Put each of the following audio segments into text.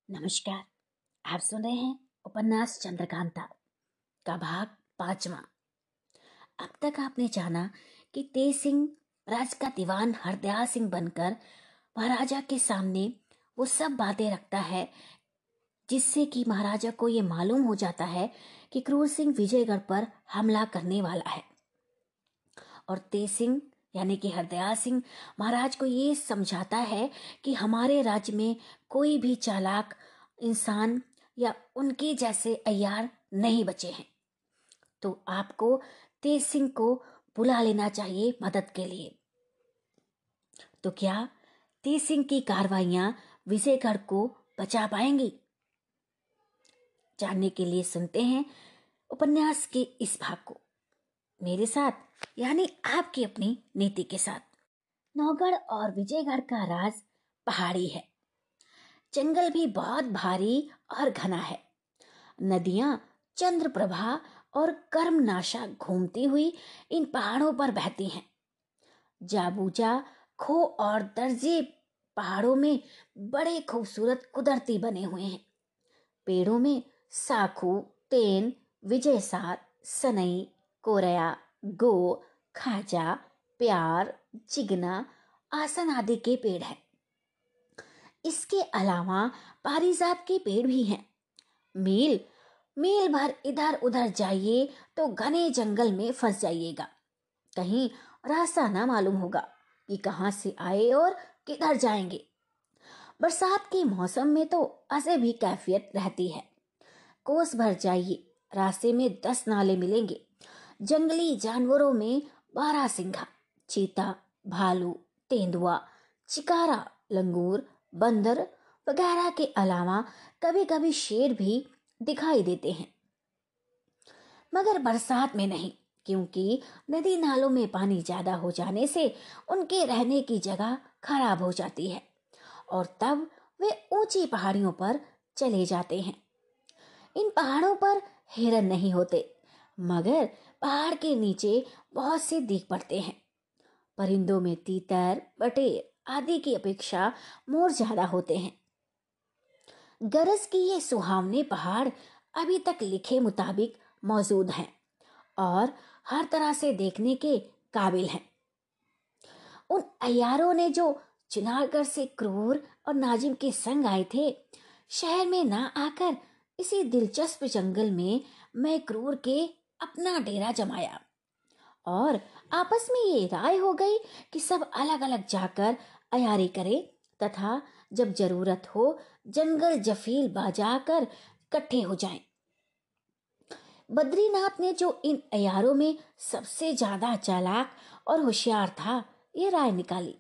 नमस्कार। आप सुन रहे हैं उपन्यास चंद्रकांता का भाग 5वां। अब तक आपने जाना कि तेज सिंह राज का दीवान हरदयाल सिंह बनकर महाराजा के सामने वो सब बातें रखता है जिससे कि महाराजा को ये मालूम हो जाता है कि क्रूर सिंह विजयगढ़ पर हमला करने वाला है। और तेज सिंह यानी कि हरदयाल सिंह महाराज को ये समझाता है कि हमारे राज्य में कोई भी चालाक इंसान या उनके जैसे अय्यार नहीं बचे हैं, तो आपको तेज सिंह को बुला लेना चाहिए मदद के लिए। तो क्या तेज सिंह की कार्रवाइयां विजयगढ़ को बचा पाएंगी? जानने के लिए सुनते हैं उपन्यास के इस भाग को मेरे साथ, यानी आपकी अपनी नीति के साथ। नौगढ़ और विजयगढ़ का राज पहाड़ी है। जंगल भी बहुत भारी और घना है। नदियां चंद्रप्रभा और कर्मनाशा घूमती हुई इन पहाड़ों पर बहती हैं। जाबूजा, खो और दर्जे पहाड़ों में बड़े खूबसूरत कुदरती बने हुए हैं। पेड़ों में साखू, तेन, विजयसार, सनई, कोरया, गो, खाजा, प्यार, चिगना, आसन आदि के पेड़ हैं। इसके अलावा पारिजात के पेड़ भी हैं। मील मील भर इधर उधर जाइए तो घने जंगल में फंस जाइएगा। कहीं रास्ता ना मालूम होगा कि कहाँ से आए और किधर जाएंगे। बरसात के मौसम में तो ऐसे भी कैफियत रहती है। कोस भर जाइए, रास्ते में 10 नाले मिलेंगे। जंगली जानवरों में बारहसिंघा, चीता, भालू, तेंदुआ, चिकारा, लंगूर, बंदर वगैरह के अलावा कभी कभी शेर भी दिखाई देते हैं, मगर बरसात में नहीं, क्योंकि नदी नालों में पानी ज्यादा हो जाने से उनके रहने की जगह खराब हो जाती है और तब वे ऊंची पहाड़ियों पर चले जाते हैं। इन पहाड़ों पर हिरन नहीं होते, मगर पहाड़ के नीचे बहुत से दिख पड़ते हैं। परिंदों में तीतर, बटेर आदि की अपेक्षा मोर ज्यादा होते हैं। गरज की ये सुहावने पहाड़ अभी तक लिखे मुताबिक मौजूद हैं और हर तरह से देखने के काबिल हैं। उन अय्यारों ने जो चिनारगढ़ से क्रूर और नाजिम के संग आए थे, शहर में ना आकर इसी दिलचस्प जंगल में मैं क्रूर के अपना डेरा जमाया और आपस में ये राय हो गई कि सब अलग अलग जाकर अयारी करे तथा जब जरूरत हो जंगल जफील बाजा कर इकट्ठे हो जाएं। बद्रीनाथ ने जो इन अयारों में सबसे ज्यादा चालाक और होशियार था, ये राय निकाली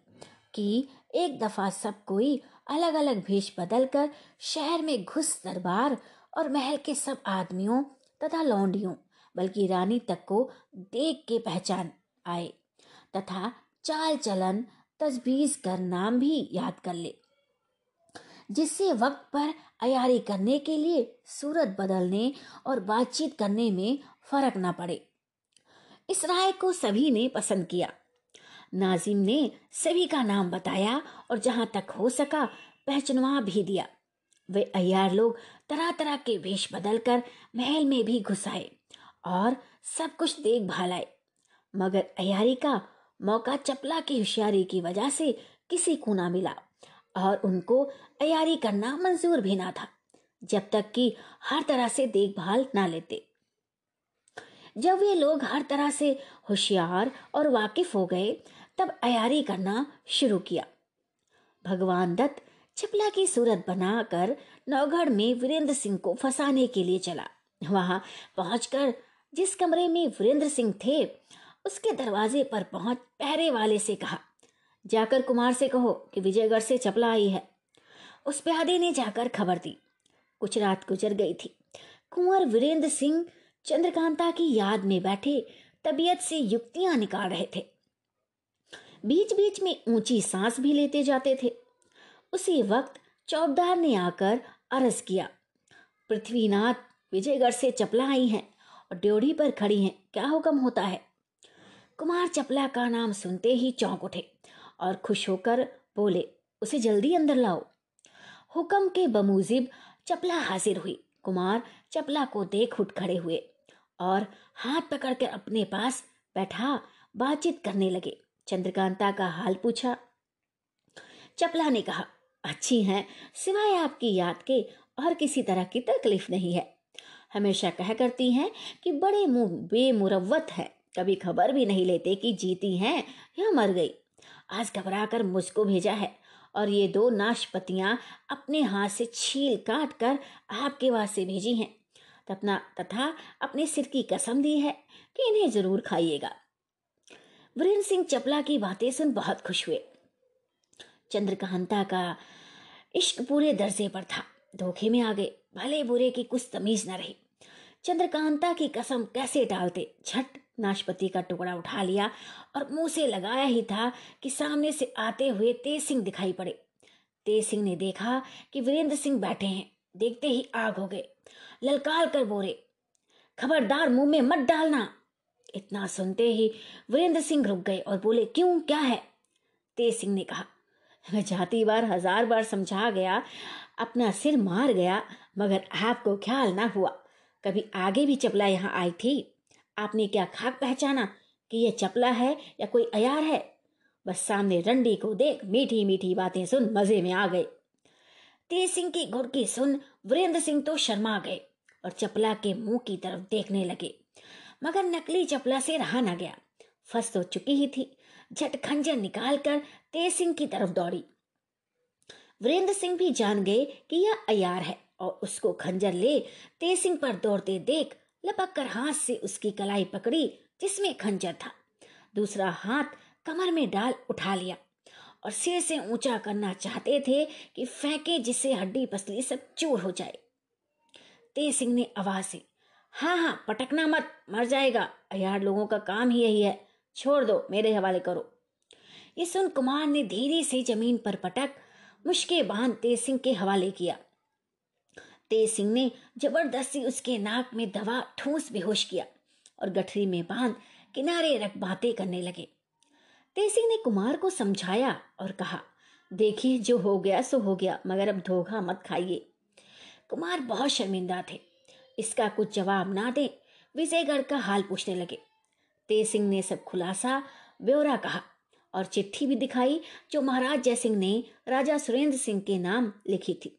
कि एक दफा सब कोई अलग अलग भेष बदलकर शहर में घुस दरबार और महल के सब आदमियों तथा लौंडियों, बल्कि रानी तक को देख के पहचान आए तथा चाल चलन तजबीज कर नाम भी याद कर ले, जिससे वक्त पर अयारी करने के लिए सूरत बदलने और बातचीत करने में फर्क ना पड़े। इस राय को सभी ने पसंद किया। नाजिम ने सभी का नाम बताया और जहां तक हो सका पहचानवा भी दिया। वे अय्यार लोग तरह तरह के वेश बदलकर महल में भी घुस आए और सब कुछ देख भाल आए, मगर अय्यारी का मौका चपला की होशियारी की वजह से किसी को ना मिला और उनको अय्यारी करना मंजूर भी ना था जब तक कि हर तरह से देखभाल ना लेते। जब वे लोग हर तरह से होशियार और वाकिफ हो गए, तब अयारी करना शुरू किया। भगवान दत्त चपला की सूरत बनाकर नौगढ़ में वीरेंद्र सिंह को फंसाने के लिए चला। वहां पहुंचकर जिस कमरे में वीरेंद्र सिंह थे, उसके दरवाजे पर पहुंच पहरे वाले से कहा, जाकर कुमार से कहो कि विजयगढ़ से चपला आई है। उस प्यादे ने जाकर खबर दी। कुछ रात गुजर गई थी। कुंवर वीरेंद्र सिंह चंद्रकांता की याद में बैठे तबीयत से युक्तियां निकाल रहे थे। बीच बीच में ऊंची सांस भी लेते जाते थे। उसी वक्त चौबदार ने आकर अर्ज किया, पृथ्वीनाथ विजयगढ़ से चपला आई हैं और ड्योढ़ी पर खड़ी हैं, क्या हुक्म होता है? कुमार चपला का नाम सुनते ही चौंक उठे और खुश होकर बोले, उसे जल्दी अंदर लाओ। हुक्म के बमूजिब चपला हाजिर हुई। कुमार चपला को देख उठ खड़े हुए और हाथ पकड़कर अपने पास बैठा बातचीत करने लगे। चंद्रकांता का हाल पूछा। चपला ने कहा, अच्छी हैं, सिवाय आपकी याद के और किसी तरह की तकलीफ नहीं है। हमेशा कह करती हैं कि बड़े बेमुरव्वत है, कभी खबर भी नहीं लेते कि जीती हैं या मर गई। आज घबरा कर मुझको भेजा है और ये 2 नाशपतियां अपने हाथ से छील काट कर आपके वास्ते भेजी हैं। तथा अपने सिर की कसम दी है कि इन्हें जरूर खाइएगा। वीरेंद्र सिंह चपला की बातें सुन बहुत खुश हुए। चंद्रकांता का इश्क पूरे दर्जे पर था। धोखे में आ गए, भले बुरे की कुछ तमीज न रही। चंद्रकांता की कसम कैसे टालते। झट नाशपति का टुकड़ा उठा लिया और मुंह से लगाया ही था कि सामने से आते हुए तेज सिंह दिखाई पड़े। तेज सिंह ने देखा कि वीरेंद्र सिंह बैठे हैं। देखते ही आग हो गए। ललकार कर बोले, खबरदार मुंह में मत डालना। इतना सुनते ही वीरेंद्र सिंह रुक गए और बोले, क्यों, क्या है? तेज सिंह ने कहा, मैं जाती बार 1000 बार समझा गया, अपना सिर मार गया, मगर आपको ख्याल ना हुआ। कभी आगे भी चपला यहाँ आई थी, आपने क्या खाक पहचाना कि यह चपला है या कोई अयार है? बस सामने रंडी को देख मीठी मीठी बातें सुन मजे में आ गए। तेज सिंह की घुड़की सुन वीरेंद्र सिंह तो शर्मा गए और चपला के मुंह की तरफ देखने लगे, मगर नकली चपला से रहा न गया। फंस तो चुकी ही थी। झट खंजर निकालकर तेज सिंह की तरफ दौड़ी। वीरेंद्र सिंह भी जान गए कि यह अयार है और उसको खंजर ले तेज सिंह पर दौड़ते देख लपक कर हाथ से उसकी कलाई पकड़ी जिसमें खंजर था। दूसरा हाथ कमर में डाल उठा लिया और सिर से ऊंचा करना चाहते थे कि फेंके जिससे हड्डी पसली सब चूर हो जाए। तेज सिंह ने आवाज से, हाँ हाँ, पटकना मत, मर जाएगा। अयार लोगों का काम ही यही है, छोड़ दो, मेरे हवाले करो। ये सुन कुमार ने धीरे से जमीन पर पटक मुश्के बांध तेज सिंह के हवाले किया। तेज सिंह ने जबरदस्ती उसके नाक में दवा ठूंस बेहोश किया और गठरी में बांध किनारे रख बातें करने लगे। तेज सिंह ने कुमार को समझाया और कहा, देखिए जो हो गया सो हो गया, मगर अब धोखा मत खाइए। कुमार बहुत शर्मिंदा थे। इसका कुछ जवाब ना दे विजयगढ़ का हाल पूछने लगे। तेज सिंह ने सब खुलासा ब्यौरा कहा और चिट्ठी भी दिखाई जो महाराज जयसिंह ने राजा सुरेंद्र सिंह के नाम लिखी थी।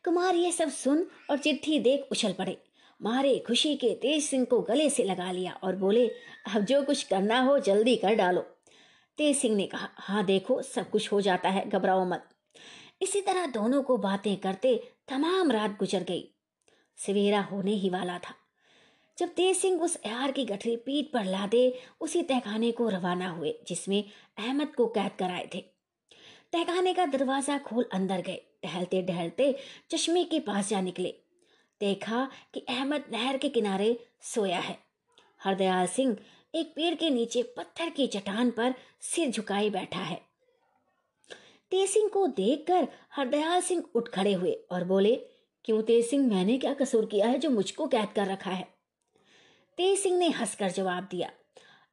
कुमार ये सब सुन और चिट्ठी देख उछल पड़े। मारे खुशी के तेज सिंह को गले से लगा लिया और बोले, अब जो कुछ करना हो जल्दी कर डालो। तेज सिंह ने कहा, हाँ देखो सब कुछ हो जाता है, घबराओ मत। इसी तरह दोनों को बातें करते तमाम रात गुजर गई। सवेरा होने ही वाला था जब तेज सिंह उस अयार की गठरी पीठ पर लादे उसी तहखाने को रवाना हुए जिसमें अहमद को कैद कराए थे। तहखाने का दरवाजा खोल अंदर गए। टहलते टहलते चश्मे के पास जा निकले। देखा कि अहमद नहर के किनारे सोया है। हरदयाल सिंह एक पेड़ के नीचे पत्थर की चट्टान पर सिर झुकाए बैठा है। तेज सिंह को देखकर हरदयाल सिंह उठ खड़े हुए और बोले, क्यों तेज सिंह, मैंने क्या कसूर किया है जो मुझको कैद कर रखा है? तेज सिंह ने हंसकर जवाब दिया,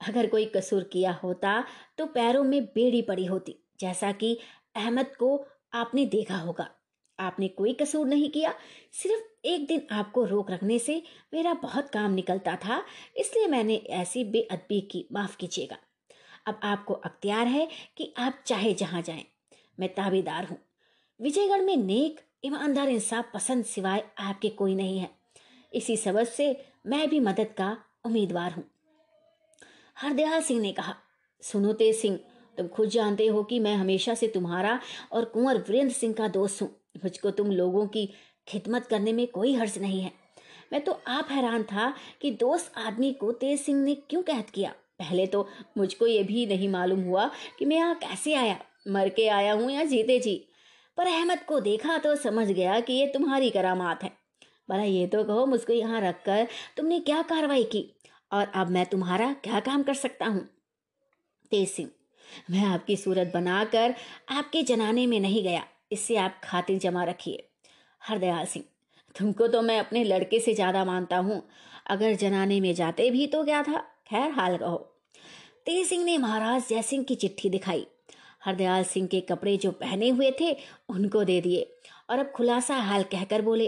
अगर कोई कसूर किया होता तो पैरों में बेड़ी पड़ी होती, जैसा कि अहमद को आपने देखा होगा। आपने कोई कसूर नहीं किया, सिर्फ एक दिन आपको रोक रखने से मेरा बहुत काम निकलता था, इसलिए मैंने ऐसी बेअदबी की, माफ कीजिएगा। अब आपको अख्तियार है कि आप चाहे जहां जाएं, मैं ताबेदार हूं। विजयगढ़ में नेक ईमानदार इंसाफ पसंद सिवाय आपके कोई नहीं है। इसी सबब से मैं भी मदद का उम्मीदवार हूं। हरदयाल सिंह ने कहा, सुनो तेज सिंह, तुम खुद जानते हो कि मैं हमेशा से तुम्हारा और कुंवर वीरेंद्र सिंह का दोस्त हूँ। मुझको तुम लोगों की खिदमत करने में कोई हर्ज नहीं है। मैं तो आप हैरान था कि दोस्त आदमी को तेज सिंह ने क्यों कैद किया। पहले तो मुझको ये भी नहीं मालूम हुआ कि मैं यहाँ कैसे आया, मर के आया हूँ या जीते जी। पर अहमद को देखा तो समझ गया कि ये तुम्हारी करामात है। भला ये तो कहो, मुझको यहाँ रखकर तुमने क्या कार्रवाई की और अब मैं तुम्हारा क्या काम कर सकता हूँ? तेज सिंह, मैं आपकी सूरत बनाकर आपके जनाने में नहीं गया, इससे आप खातिर जमा रखिए। हरदयाल सिंह, तुमको तो मैं अपने लड़के से ज्यादा मानता हूँ, अगर जनाने में जाते भी तो क्या था, खैर हाल कहो। तेज सिंह ने महाराज जयसिंह की चिट्ठी दिखाई। हरदयाल सिंह के कपड़े जो पहने हुए थे उनको दे दिए और अब खुलासा हाल कहकर बोले,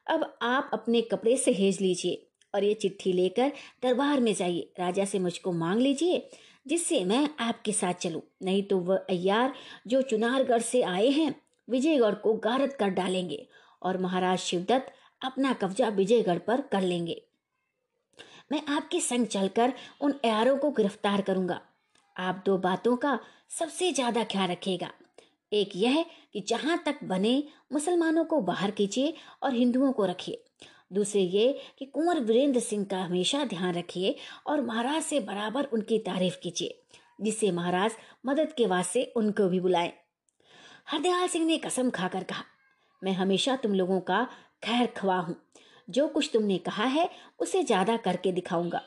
अब आप अपने कपड़े सहेज लीजिए और ये चिट्ठी लेकर दरबार में जाइए, राजा से मुझको मांग लीजिए जिससे मैं आपके साथ चलूं, नहीं तो वह अय्यार जो चुनारगढ़ से आए हैं विजयगढ़ को गारद कर डालेंगे और महाराज शिवदत्त अपना कब्जा विजयगढ़ पर कर लेंगे। मैं आपके संग चलकर उन अय्यारों को गिरफ्तार करूंगा। आप दो बातों का सबसे ज्यादा ख्याल रखिएगा। एक यह कि जहां तक बने मुसलमानों को बाहर कीजिए और हिंदुओं को रखिए। दूसरे ये कि कुंवर वीरेंद्र सिंह का हमेशा ध्यान रखिए और महाराज से बराबर उनकी तारीफ कीजिए, जिससे महाराज मदद के वास्ते उनको भी बुलाएं। हरदयाल सिंह ने कसम खाकर कहा, मैं हमेशा तुम लोगों का खैर ख्वाह हूं। जो कुछ तुमने कहा है उसे ज्यादा करके दिखाऊंगा।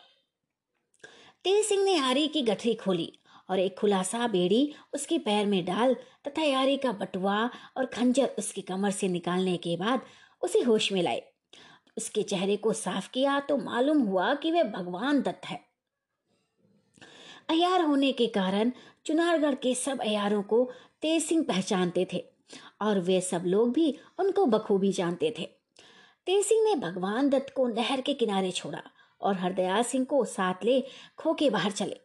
तेज सिंह ने यारी की गठरी खोली और एक खुलासा बेड़ी उसके पैर में डाल तथा यारी का बटुआ और खंजर उसकी कमर से निकालने के बाद उसे होश में लाए। उसके चेहरे को साफ किया तो मालूम हुआ कि वह भगवान दत्त है। अय्यार होने के कारण चुनारगढ़ के सब अय्यारों को तेज सिंह पहचानते थे और वे सब लोग भी उनको बखूबी जानते थे। तेज सिंह ने भगवान दत्त को नहर के किनारे छोड़ा और हरदयाल सिंह को साथ ले खो के बाहर चले।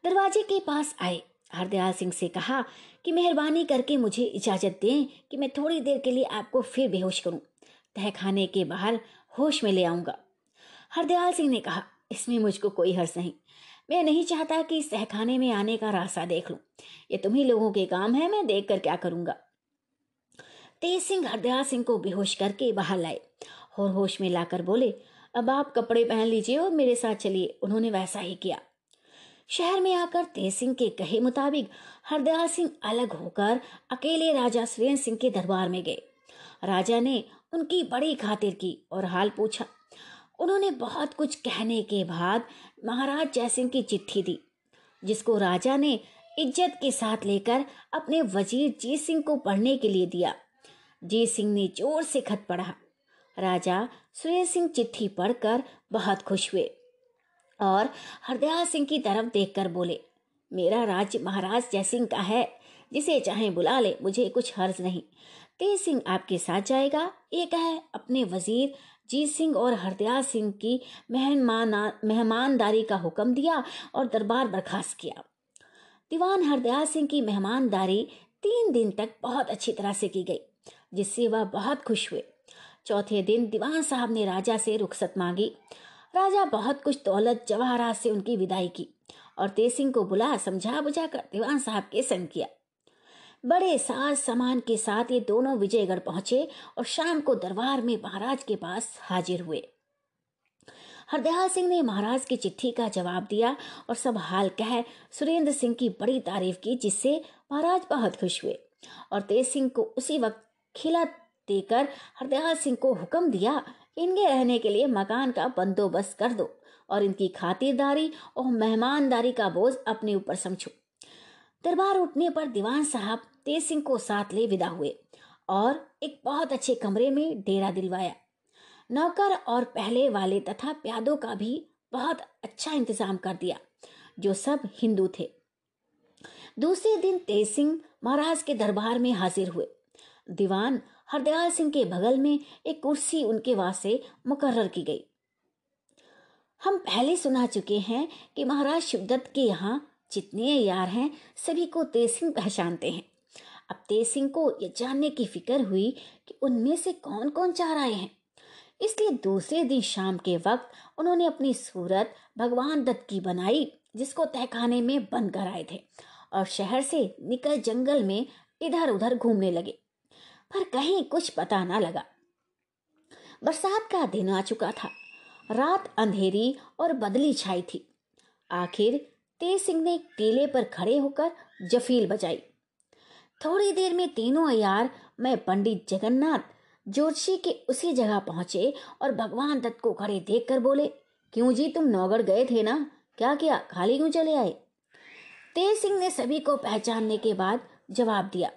दरवाजे के पास आए। हरदयाल सिंह से कहा कि मेहरबानी करके मुझे इजाजत दें कि मैं थोड़ी देर के लिए आपको फिर बेहोश करूं, तहखाने के बाहर होश में ले आऊंगा। हरदयाल सिंह ने कहा, इसमें मुझको कोई हर्ष नहीं। मैं नहीं चाहता कि इस तहखाने में आने का रास्ता देख लूं। ये तुम्ही लोगों के काम है, मैं देख कर क्या करूंगा। तेज सिंह हरदयाल सिंह को बेहोश करके बाहर लाए और होश में लाकर बोले, अब आप कपड़े पहन लीजिए और मेरे साथ चलिए। उन्होंने वैसा ही किया। शहर में आकर तेज सिंह के कहे मुताबिक हरदयाल सिंह अलग होकर अकेले राजा सुरेंद्र सिंह के दरबार में गए। राजा ने उनकी बड़ी खातिर की और हाल पूछा। उन्होंने बहुत कुछ कहने के बाद महाराज जयसिंह की चिट्ठी दी, जिसको राजा ने इज्जत के साथ लेकर अपने वजीर जीत सिंह को पढ़ने के लिए दिया। जीत सिंह ने जोर से खत पढ़ा। राजा सुरेंद्र सिंह चिट्ठी पढ़कर बहुत खुश हुए और हरदयाल सिंह की तरफ देखकर बोले, मेरा राज्य महाराज जयसिंह का है, जिसे चाहे बुला ले, मुझे कुछ हर्ज नहीं। तेज सिंह आपके साथ जाएगा। ये कहे अपने वजीर जीत सिंह और हरदयाल सिंह की मेहमानदारी का हुक्म दिया और दरबार बर्खास्त किया। दीवान हरदयाल सिंह की मेहमानदारी 3 दिन तक बहुत अच्छी तरह से की गई, जिससे वह बहुत खुश हुए। चौथे दिन दीवान साहब ने राजा से रुखसत मांगी। राजा बहुत कुछ दौलत जवाहरात से उनकी विदाई की और तेज सिंह को बुला समझा बुझा कर दीवान साहब के संग किया। बड़े साज सामान के साथ ये दोनों विजयगढ़ पहुंचे और शाम को दरबार में महाराज के पास हाजिर हुए। हरदयाल सिंह ने महाराज की चिट्ठी का जवाब दिया और सब हाल कह सुरेंद्र सिंह की बड़ी तारीफ की, जिससे महाराज बहुत खुश हुए और तेज सिंह को उसी वक्त खिला देकर हरदयाल सिंह को हुक्म दिया, इनके रहने के लिए मकान का बंदोबस्त कर दो और इनकी खातिरदारी और मेहमानदारी का बोझ अपने ऊपर समझो। दरबार उठने पर दीवान साहब तेज सिंह को साथ ले विदा हुए और एक बहुत अच्छे कमरे में डेरा दिलवाया। नौकर और पहले वाले तथा प्यादों का भी बहुत अच्छा इंतजाम कर दिया, जो सब हिंदू थे। दूसरे दिन तेज सिंह महाराज के दरबार में हाजिर हुए। दीवान हरदयाल सिंह के बगल में एक कुर्सी उनके वास्ते मुकर्रर की गई। हम पहले सुना चुके हैं कि महाराज शिवदत्त के यहाँ जितने यार हैं सभी को तेज सिंह पहचानते हैं। अब तेज सिंह को यह जानने की फिक्र हुई कि उनमें से कौन कौन चार आए हैं, इसलिए दूसरे दिन शाम के वक्त उन्होंने अपनी सूरत भगवान दत्त की बनाई, जिसको तहखाने में बंद कर आए थे, और शहर से निकल जंगल में इधर उधर घूमने लगे, पर कहीं कुछ पता न लगा। बरसात का दिन आ चुका था। रात अंधेरी और बदली छाई थी। आखिर तेज सिंह ने टीले पर खड़े होकर जफील बजाई। थोड़ी देर में तीनों अय्यार मैं पंडित जगन्नाथ जोशी के उसी जगह पहुंचे और भगवान दत्त को खड़े देखकर बोले, क्यों जी, तुम नौगढ़ गए थे ना, क्या किया, खाली क्यों चले आए? तेज सिंह ने सभी को पहचानने के बाद जवाब दिया,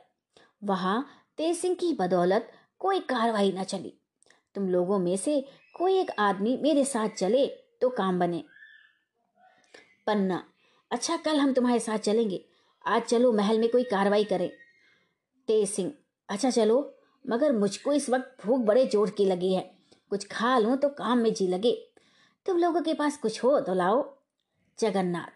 वहां तेज सिंह की बदौलत कोई कार्रवाई न चली। तुम लोगों में से कोई एक आदमी मेरे साथ चले तो काम बने। पन्ना, अच्छा, कल हम तुम्हारे साथ चलेंगे आज चलो महल में कोई कार्रवाई करें। तेज सिंह, अच्छा चलो, मगर मुझको इस वक्त भूख बड़े जोर की लगी है, कुछ खा लूं तो काम में जी लगे। तुम लोगों के पास कुछ हो तो लाओ। जगन्नाथ,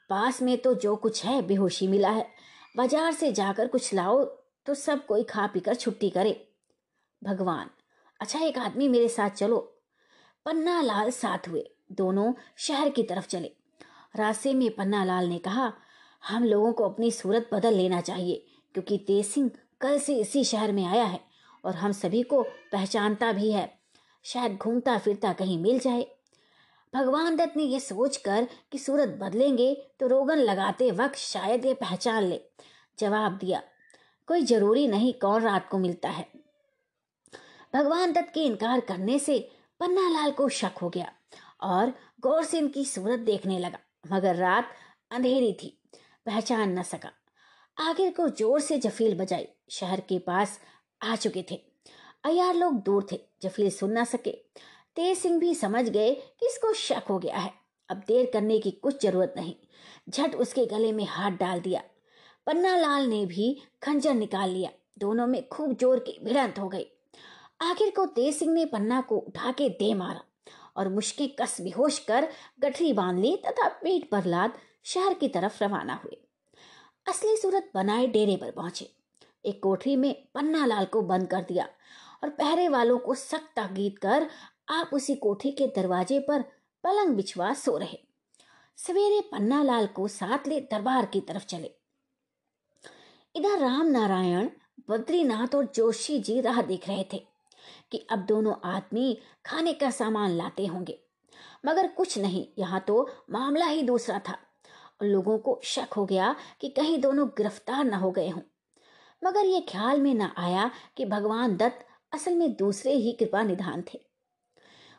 पास में तो जो कुछ है बेहोशी मिला है, बाजार से जाकर कुछ लाओ तो सब कोई खा पीकर छुट्टी करे। भगवान, अच्छा एक आदमी मेरे साथ चलो। पन्ना लाल साथ हुए, दोनों शहर की तरफ चले। रास्ते में पन्ना लाल ने कहा, हम लोगों को अपनी सूरत बदल लेना चाहिए, क्योंकि तेज सिंह कल से इसी शहर में आया है और हम सभी को पहचानता भी है, शायद घूमता फिरता कहीं मिल जाए। भगवान दत्त ने यह सोचकर कि सूरत बदलेंगे तो रोगन लगाते वक्त शायद ये पहचान ले, जवाब दिया, कोई जरूरी नहीं कौन रात को मिलता है। भगवान दत्त के इनकार करने से पन्ना लाल को शक हो गया और गौर से इनकी सूरत देखने लगा, मगर रात अंधेरी थी, पहचान न सका। आखिर को जोर से जफील बजाई, शहर के पास आ चुके थे। अय्यार लोग दूर थे, जफील सुन न सके। तेज सिंह भी समझ गए कि इसको शक हो गया है, अब देर करने की कुछ जरूरत नहीं, झट उसके गले में हाथ डाल दिया। पन्ना लाल ने भी खंजर निकाल लिया, दोनों में खूब जोर की भिड़ंत हो गई। आखिर को तेज सिंह ने पन्ना को उठा के दे मारा और मुश्किल कस बेहोश कर गठरी बांध ली तथा पीठ पर लाद शहर की तरफ रवाना हुए। असली सूरत बनाए डेरे पर पहुंचे। एक कोठरी में पन्ना लाल को बंद कर दिया और पहरे वालों को सख्त ताकीद कर आप उसी कोठरी के दरवाजे पर पलंग बिछवा सो रहे। सवेरे पन्ना लाल को साथ ले दरबार की तरफ चले। इधर राम नारायण, बद्रीनाथ और जोशी जी राह देख रहे थे कि अब दोनों आदमी खाने का सामान लाते होंगे, मगर कुछ नहीं, यहाँ तो मामला ही दूसरा था और लोगों को शक हो गया कि कहीं दोनों गिरफ्तार न हो गए हों। मगर ये ख्याल में न आया कि भगवान दत्त असल में दूसरे ही कृपा निधान थे।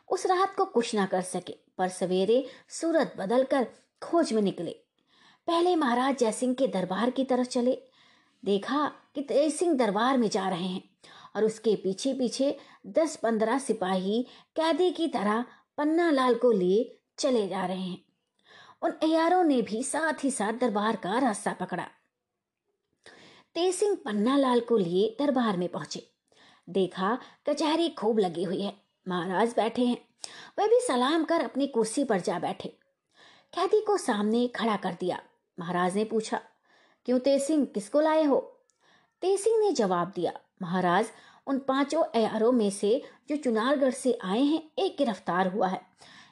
उस रात को कुछ ना कर सके, पर सवेरे सूरत बदलकर खोज में निकले। पहले महाराज जयसिंह के दरबार की तरफ चले। देखा कि तेज सिंह दरबार में जा रहे हैं और उसके पीछे पीछे 10-15 सिपाही कैदी की तरह पन्ना लाल को लिए चले जा रहे हैं। उन अय्यारों ने भी साथ ही साथ दरबार का रास्ता पकड़ा। तेज सिंह पन्ना लाल को लिए दरबार में पहुंचे। देखा कचहरी खूब लगी हुई है, महाराज बैठे हैं, वह भी सलाम कर अपनी कुर्सी पर जा बैठे। कैदी को सामने खड़ा कर दिया। महाराज ने पूछा, क्यों तेज सिंह, किसको लाए हो? तेज सिंह ने जवाब दिया, महाराज, उन 5 अय्यारों में से जो चुनारगढ़ से आए हैं, एक गिरफ्तार हुआ है,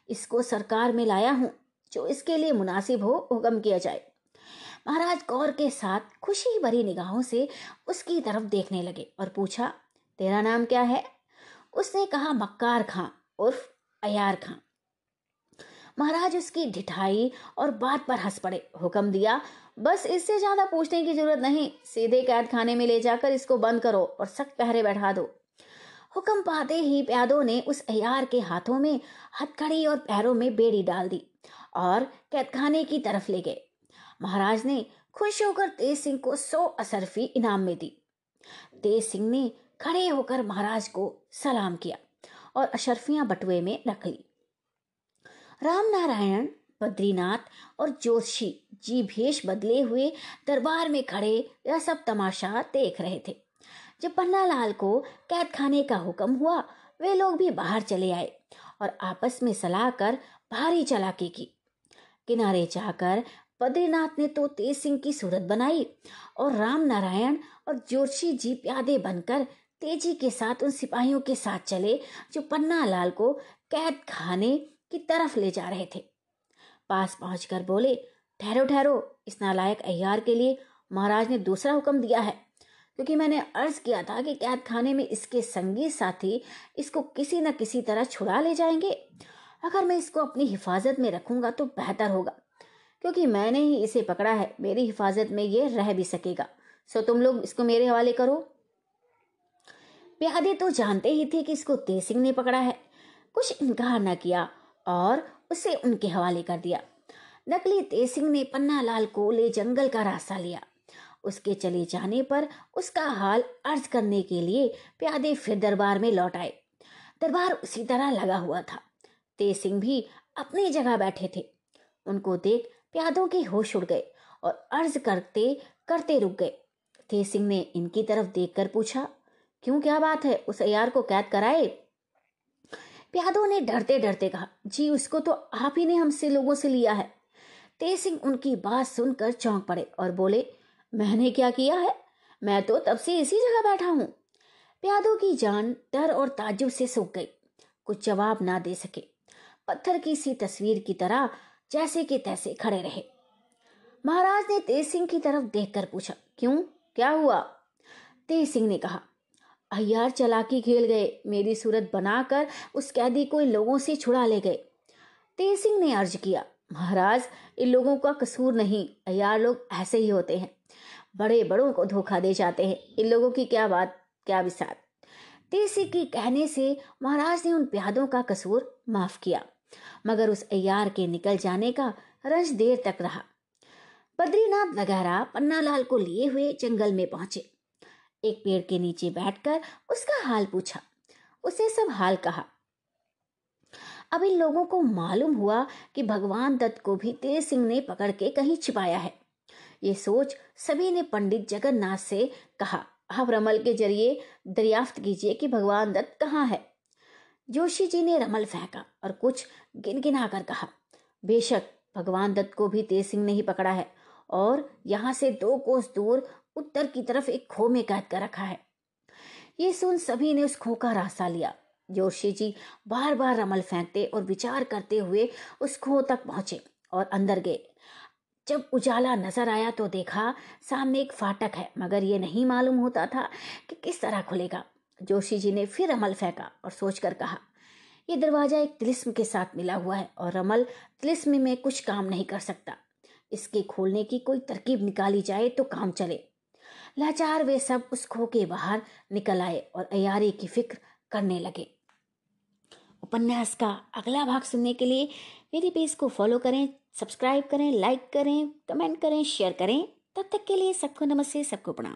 इसको सरकार में लाया हूं, जो इसके लिए मुनासिब हो हुक्म किया जाए। महाराज गौर के साथ खुशी भरी निगाहों से उसकी तरफ देखने लगे और पूछा, तेरा नाम क्या है? उसने कहा, मक्कार खां उर्फ अय्यार खां। महाराज उसकी ढिठाई और बात पर हंस पड़े। हुक्म दिया, बस इससे ज्यादा पूछने की जरूरत नहीं, सीधे कैद खाने में ले जाकर इसको बंद करो और सख्त पहरे बैठा दो। हुक्म पाते ही प्यादों ने उस अय्यार के हाथों में हथकड़ी और पैरों में बेड़ी डाल दी और कैदखाने की तरफ ले गए। महाराज ने खुश होकर तेज सिंह को 100 असरफी इनाम में दी। तेज सिंह ने खड़े होकर महाराज को सलाम किया और अशरफियां बटुए में रख ली। राम नारायण, बद्रीनाथ और जोशी जी भेष बदले हुए दरबार में खड़े यह सब तमाशा देख रहे थे। जब पन्ना लाल को कैद खाने का हुक्म हुआ, वे लोग भी बाहर चले आए और आपस में सलाह कर भारी चालाकी की। किनारे जाकर बद्रीनाथ ने तो तेज सिंह की सूरत बनाई और राम नारायण और जोशी जी प्यादे बनकर तेजी के साथ उन सिपाहियों के साथ चले जो पन्ना लाल को कैद खाने की तरफ ले जा रहे थे। पास पहुंचकर बोले, ठहरो ठहरो, इस नालायक अय्यार के लिए महाराज ने दूसरा हुक्म दिया है, क्योंकि मैंने अर्ज किया था कि कैद खाने में इसके संगी साथी इसको किसी न किसी तरह छुड़ा ले जाएंगे। अगर मैं इसको अपनी हिफाजत में रखूंगा तो बेहतर होगा, क्योंकि मैंने ही इसे पकड़ा है, मेरी हिफाजत में ये रह भी सकेगा। सो तुम लोग इसको मेरे हवाले करो। प्यादे तो जानते ही थे कि इसको तेज सिंह ने पकड़ा है, कुछ इनकार न किया और उसे उनके हवाले कर दिया। नकली तेज सिंह ने पन्ना लाल को ले जंगल का रास्ता लिया। उसके चले जाने पर उसका हाल अर्ज करने के लिए प्यादे फिर दरबार में लौट आए। दरबार उसी तरह लगा हुआ था। तेज सिंह भी अपनी जगह बैठे थे। उनको देख प्यादों के होश उड़ गए और अर्ज करते करते रुक गए। तेज सिंह ने इनकी तरफ देखकर पूछा, क्यों, क्या बात है, उस अय्यार को कैद कराए? प्यादों ने डरते डरते कहा, जी उसको तो आप ही ने हमसे लोगों से लिया है। तेज सिंह उनकी बात सुनकर चौंक पड़े और बोले, मैंने क्या किया है? मैं तो तब से इसी जगह बैठा हूं। प्यादों की जान डर और ताज्जुब से सूख गई। कुछ जवाब ना दे सके। पत्थर की सी तस्वीर की तरह जैसे के तैसे खड़े रहे। महाराज ने तेज सिंह की तरफ देखकर पूछा, क्यों, क्या हुआ? तेज सिंह ने कहा, अय्यार चालाकी खेल गए, मेरी सूरत बनाकर उस कैदी को इन लोगों से छुड़ा ले गए। तेज सिंह ने अर्ज किया, महाराज इन लोगों का कसूर नहीं, अय्यार लोग ऐसे ही होते हैं, बड़े बड़ों को धोखा दे जाते हैं, इन लोगों की क्या बात, क्या विसार। तेज सिंह के कहने से महाराज ने उन प्यादों का कसूर माफ किया, मगर उस अय्यार के निकल जाने का रंज देर तक रहा। बद्रीनाथ वगैरह पन्नालाल को लिए हुए जंगल में पहुंचे। एक पेड़ के नीचे बैठकर उसका हाल पूछा। उसे सब हाल कहा। अब इन लोगों को मालूम हुआ कि भगवान दत्त को भी तेज सिंह ने पकड़ के कहीं छिपाया है। ये सोच सभी ने पंडित जगन्नाथ से कहा, आप रमल के जरिए दरियाफ्त कीजिए कि भगवान दत्त कहाँ है। जोशी जी ने रमल फेंका और कुछ गिनगिना कर कहा, बेशक भगवान दत्त को भी तेज सिंह ने ही पकड़ा है और यहाँ से 2 कोस दूर उत्तर की तरफ एक खो में कैद कर रखा है। ये सुन सभी ने उस खो का रास्ता लिया। जोशी जी बार बार रमल फेंकते और विचार करते हुए उस खो तक पहुंचे और अंदर गए। जब उजाला नजर आया तो देखा सामने एक फाटक है, मगर ये नहीं मालूम होता था कि किस तरह खुलेगा। जोशी जी ने फिर रमल फेंका और सोचकर कहा, ये दरवाजा एक तिलिस्म के साथ मिला हुआ है और रमल तिलिस्म में कुछ काम नहीं कर सकता। इसके खोलने की कोई तरकीब निकाली जाए तो काम चले। लाचार वे सब उस खो के बाहर निकल आए और अय्यारी की फिक्र करने लगे। उपन्यास का अगला भाग सुनने के लिए मेरे पेज को फॉलो करें, सब्सक्राइब करें, लाइक करें, कमेंट करें, शेयर करें। तब तक के लिए सबको नमस्ते, सबको प्रणाम।